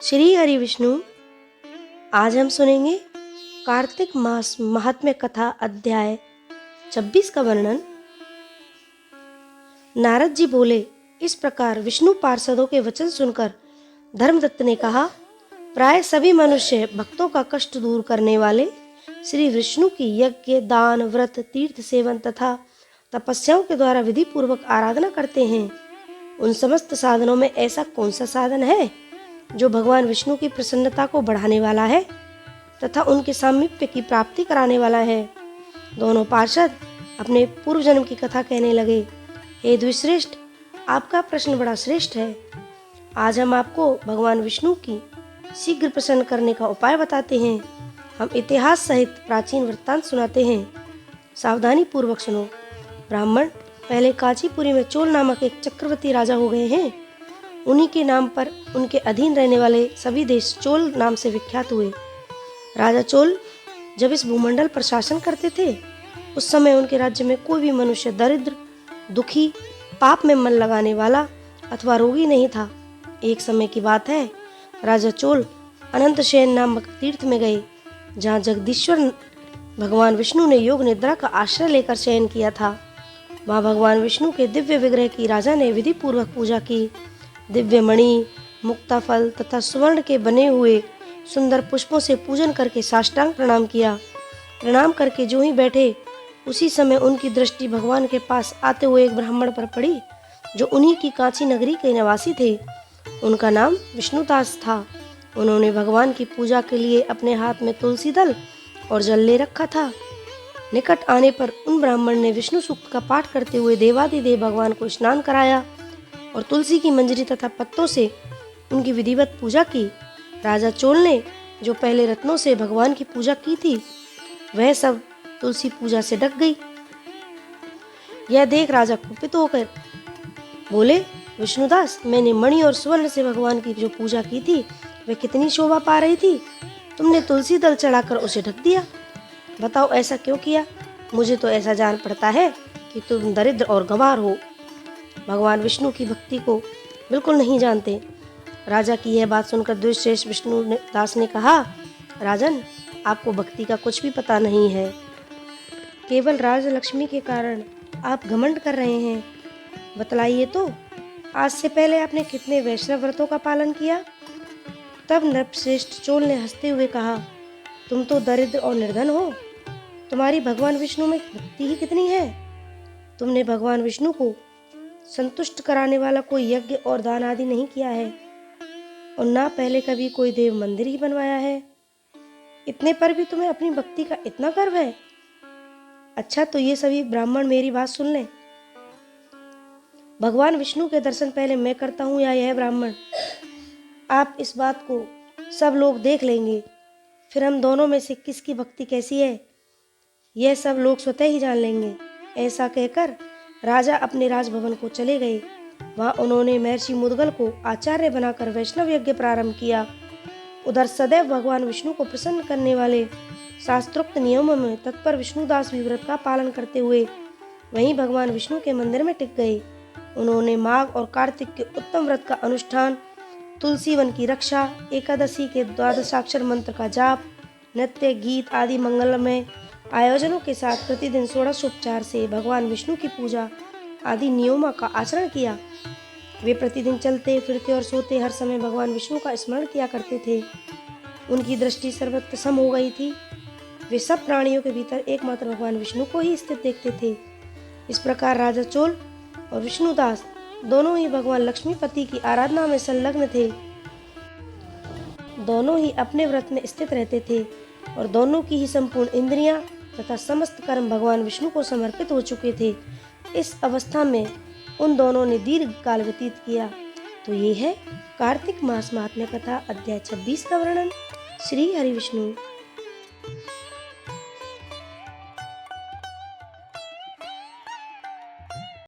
श्री हरि विष्णु। आज हम सुनेंगे कार्तिक मास महात्म्य कथा अध्याय 26 का वर्णन। नारद जी बोले, इस प्रकार विष्णु पार्षदों के वचन सुनकर धर्मदत्त ने कहा, प्राय सभी मनुष्य भक्तों का कष्ट दूर करने वाले श्री विष्णु की यज्ञ, दान, व्रत, तीर्थ सेवन तथा तपस्याओं के द्वारा विधि पूर्वक आराधना करते हैं। उन समस्त साधनों में ऐसा कौन सा साधन है जो भगवान विष्णु की प्रसन्नता को बढ़ाने वाला है तथा उनके सामीप्य की प्राप्ति कराने वाला है। दोनों पार्षद अपने पूर्व जन्म की कथा कहने लगे। हे द्विश्रेष्ठ, आपका प्रश्न बड़ा श्रेष्ठ है। आज हम आपको भगवान विष्णु की शीघ्र प्रसन्न करने का उपाय बताते हैं। हम इतिहास सहित प्राचीन वृत्तांत सुनाते हैं, सावधानी पूर्वक सुनो। ब्राह्मण पहले कांचीपुरी में चोल नामक एक चक्रवर्ती राजा हो गए हैं। उन्हीं के नाम पर उनके अधीन रहने वाले सभी देश चोल नाम से विख्यात हुए। राजा चोल जब इस भूमंडल पर शासन करते थे, उस समय उनके राज्य में कोई भी मनुष्य दरिद्र, दुखी, पाप में मन लगाने वाला अथवा रोगी नहीं था। एक समय की बात है, राजा चोल अनंत शयन नामक तीर्थ में गए, जहाँ जगदीश्वर भगवान विष्णु ने योग निद्रा का आश्रय लेकर शयन किया था। वहाँ भगवान विष्णु के दिव्य विग्रह की राजा ने विधि पूर्वक पूजा की। दिव्य मणि, मुक्ताफल तथा स्वर्ण के बने हुए सुंदर पुष्पों से पूजन करके साष्टांग प्रणाम किया। प्रणाम करके जो ही बैठे, उसी समय उनकी दृष्टि भगवान के पास आते हुए एक ब्राह्मण पर पड़ी, जो उन्हीं की कांची नगरी के निवासी थे। उनका नाम विष्णुदास था। उन्होंने भगवान की पूजा के लिए अपने हाथ में तुलसी दल और जल ले रखा था। निकट आने पर उन ब्राह्मण ने विष्णु सूक्त का पाठ करते हुए देवादिदेव भगवान को स्नान कराया और तुलसी की मंजरी तथा पत्तों से उनकी विधिवत पूजा की। राजा चोल ने जो पहले रत्नों से भगवान की पूजा की थी, वह सब तुलसी पूजा से ढक गई। यह देख राजा कुपित होकर बोले, विष्णुदास, मैंने मणि और स्वर्ण से भगवान की जो पूजा की थी, वह कितनी शोभा पा रही थी। तुमने तुलसी दल चढ़ाकर उसे ढक दिया। बताओ ऐसा क्यों किया? मुझे तो ऐसा जान पड़ता है कि तुम दरिद्र और गंवार हो, भगवान विष्णु की भक्ति को बिल्कुल नहीं जानते। राजा की यह बात सुनकर द्विश्रेष्ठ विष्णुदास ने कहा, राजन, आपको भक्ति का कुछ भी पता नहीं है। केवल राजलक्ष्मी के कारण आप घमंड कर रहे हैं। बतलाइए तो, आज से पहले आपने कितने वैष्णव व्रतों का पालन किया? तब नृपश्रेष्ठ चोल ने हंसते हुए कहा, तुम तो दरिद्र और निर्धन हो, तुम्हारी भगवान विष्णु में भक्ति ही कितनी है। तुमने भगवान विष्णु को संतुष्ट कराने वाला कोई यज्ञ और दान आदि नहीं किया है, और ना पहले कभी कोई देव मंदिर ही बनवाया है। इतने पर भी तुम्हें अपनी भक्ति का इतना गर्व है। अच्छा, तो ये सभी ब्राह्मण मेरी बात सुन लें। भगवान विष्णु के दर्शन पहले मैं करता हूँ या यह ब्राह्मण? आप इस बात को सब लोग देख लेंगे, फिर हम दोनों में से किसकी भक्ति कैसी है, यह सब लोग स्वतः ही जान लेंगे। ऐसा कहकर राजा अपने राजभवन को चले गए। वहाँ उन्होंने महर्षि मुद्गल को आचार्य बनाकर वैष्णव यज्ञ प्रारंभ किया। उधर सदैव भगवान विष्णु को प्रसन्न करने वाले शास्त्रोक्त नियमों में तत्पर विष्णुदास भी व्रत का पालन करते हुए वहीं भगवान विष्णु के मंदिर में टिक गए। उन्होंने माघ और कार्तिक के उत्तम व्रत का अनुष्ठान, तुलसी वन की रक्षा, एकादशी के द्वादशाक्षर मंत्र का जाप, नृत्य, गीत आदि मंगलमय आयोजनों के साथ प्रतिदिन षोडशोपचार से भगवान विष्णु की पूजा आदि नियमों का आचरण किया। वे प्रतिदिन चलते फिरते और सोते हर समय भगवान विष्णु का स्मरण किया करते थे। उनकी दृष्टि सर्वत्र सम हो गई थी। वे सब प्राणियों के भीतर एकमात्र भगवान विष्णु को ही स्थित देखते थे। इस प्रकार राजा चोल और विष्णुदास दोनों ही भगवान लक्ष्मीपति की आराधना में संलग्न थे। दोनों ही अपने व्रत में स्थित रहते थे और दोनों की ही संपूर्ण इंद्रियां तथा समस्त कर्म भगवान विष्णु को समर्पित हो चुके थे। इस अवस्था में उन दोनों ने दीर्घ काल व्यतीत किया। तो ये है कार्तिक मास महात्म्य कथा अध्याय 26 का वर्णन। श्री हरि विष्णु।